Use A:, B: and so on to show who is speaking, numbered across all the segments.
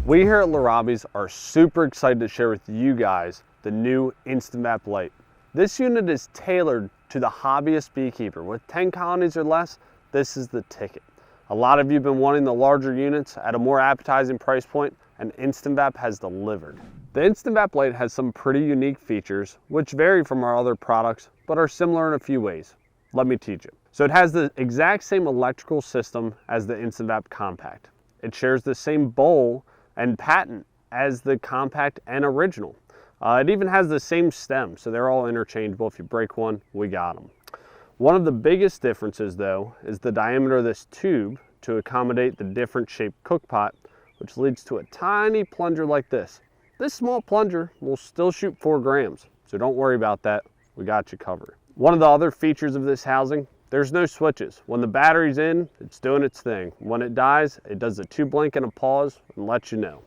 A: We here at Hobbyist are super excited to share with you guys the new InstantVap Lite. This unit is tailored to the hobbyist beekeeper. With 10 colonies or less, this is the ticket. A lot of you have been wanting the larger units at a more appetizing price point, and InstantVap has delivered. The InstantVap Lite has some pretty unique features, which vary from our other products, but are similar in a few ways. Let me teach you. So it has the exact same electrical system as the InstantVap Compact. It shares the same bowl and patent as the Compact and Original. It even has the same stem, so they're all interchangeable. If you break one, we got them. One of the biggest differences though is the diameter of this tube to accommodate the different shaped cook pot, which leads to a tiny plunger like this. This small plunger will still shoot 4 grams, so don't worry about that, we got you covered. One of the other features of this housing, there's no switches. When the battery's in, it's doing its thing. When it dies, it does a 2 blink and a pause and lets you know.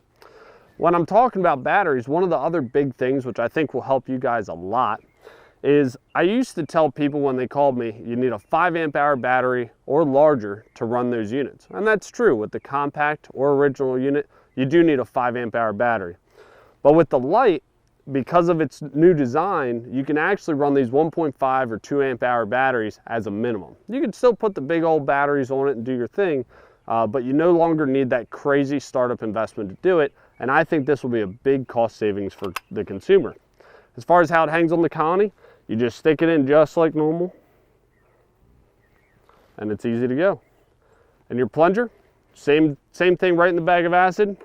A: When I'm talking about batteries, one of the other big things, which I think will help you guys a lot, is I used to tell people when they called me, you need a 5 amp hour battery or larger to run those units. And that's true with the Compact or Original unit, you do need a 5 amp hour battery. But with the Lite, because of its new design, you can actually run these 1.5 or 2 amp hour batteries as a minimum. You can still put the big old batteries on it and do your thing, but you no longer need that crazy startup investment to do it. And I think this will be a big cost savings for the consumer. As far as how it hangs on the colony, you just stick it in just like normal, and it's easy to go. And your plunger, same thing right in the bag of acid.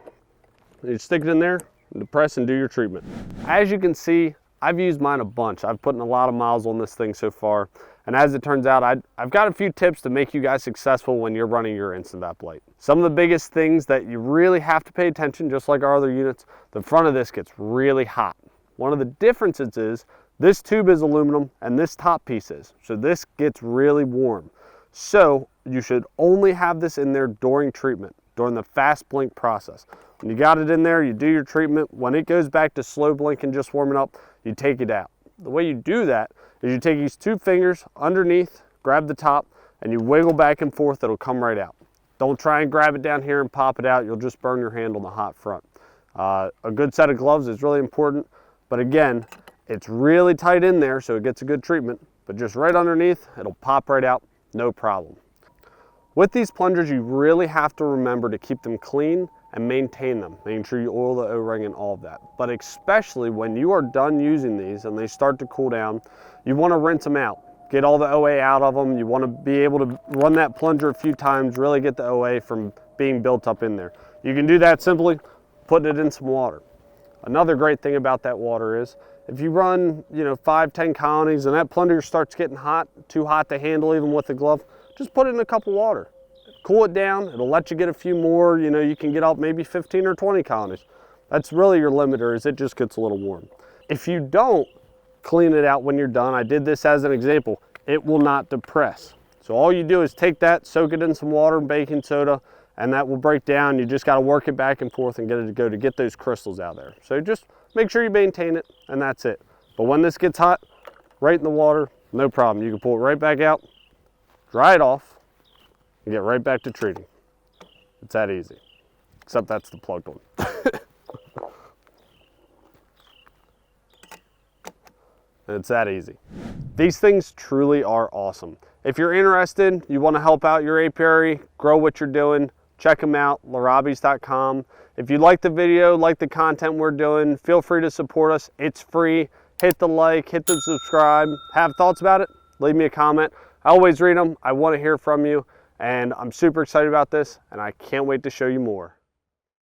A: You stick it in there, and press and do your treatment. As you can see, I've used mine a bunch. I've put in a lot of miles on this thing so far. And as it turns out, I've got a few tips to make you guys successful when you're running your InstantVap Lite. Some of the biggest things that you really have to pay attention, just like our other units, the front of this gets really hot. One of the differences is this tube is aluminum and this top piece is. So this gets really warm. So you should only have this in there during treatment, during the fast blink process. When you got it in there, you do your treatment. When it goes back to slow blink and just warming up, you take it out. The way you do that is you take these 2 fingers underneath, grab the top, and you wiggle back and forth, it'll come right out. Don't try and grab it down here and pop it out, you'll just burn your hand on the hot front. A good set of gloves is really important, but again, it's really tight in there so it gets a good treatment, but just right underneath, it'll pop right out, no problem. With these plungers, you really have to remember to keep them clean and maintain them, making sure you oil the O-ring and all of that. But especially when you are done using these and they start to cool down, you want to rinse them out. Get all the OA out of them. You want to be able to run that plunger a few times, really get the OA from being built up in there. You can do that simply putting it in some water. Another great thing about that water is if you run 5-10 colonies and that plunger starts getting hot, too hot to handle even with the glove, just put it in a cup of water. Cool it down, it'll let you get a few more, you can get up maybe 15 or 20 colonies. That's really your limiter, is it just gets a little warm. If you don't clean it out when you're done, I did this as an example, it will not depress. So all you do is take that, soak it in some water and baking soda, and that will break down. You just gotta work it back and forth and get it to go to get those crystals out there. So just make sure you maintain it, and that's it. But when this gets hot, right in the water, no problem. You can pull it right back out, dry it off, and get right back to treating. It's that easy, except that's the plugged one. It's that easy. These things truly are awesome. If you're interested, you want to help out your apiary, grow what you're doing, check them out, hobbyist.com. If you like the video, like the content we're doing, feel free to support us. It's free. Hit the like, hit the subscribe. Have thoughts about it? Leave me a comment. I always read them. I want to hear from you. And I'm super excited about this, and I can't wait to show you more.